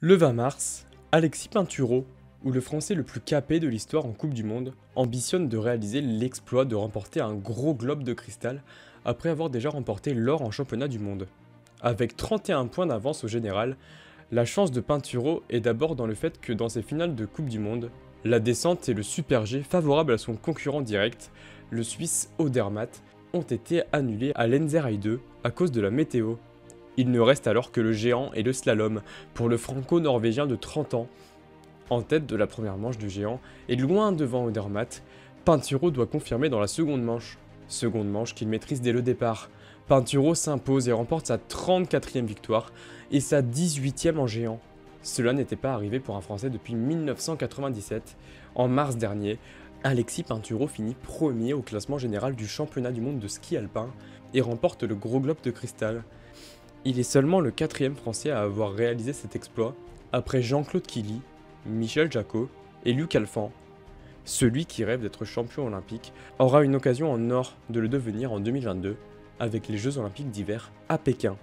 Le 20 mars, Alexis Pinturo, ou le Français le plus capé de l'histoire en Coupe du Monde, ambitionne de réaliser l'exploit de remporter un gros globe de cristal après avoir déjà remporté l'or en championnat du monde. Avec 31 points d'avance au général, la chance de Pinturo est d'abord dans le fait que dans ses finales de Coupe du Monde, la descente et le Super G favorables à son concurrent direct, le Suisse Odermatt, ont été annulés à Lenzerheide 2 à cause de la météo. Il ne reste alors que le géant et le slalom pour le franco-norvégien de 30 ans. En tête de la première manche du géant et loin devant Odermatt, Pinturo doit confirmer dans la seconde manche qu'il maîtrise dès le départ. Pinturo s'impose et remporte sa 34e victoire et sa 18e en géant. Cela n'était pas arrivé pour un Français depuis 1997. En mars dernier, Alexis Pinturo finit premier au classement général du championnat du monde de ski alpin et remporte le gros globe de cristal. Il est seulement le 4e Français à avoir réalisé cet exploit, après Jean-Claude Killy, Michel Jacot et Luc Alphand. Celui qui rêve d'être champion olympique aura une occasion en or de le devenir en 2022 avec les Jeux olympiques d'hiver à Pékin.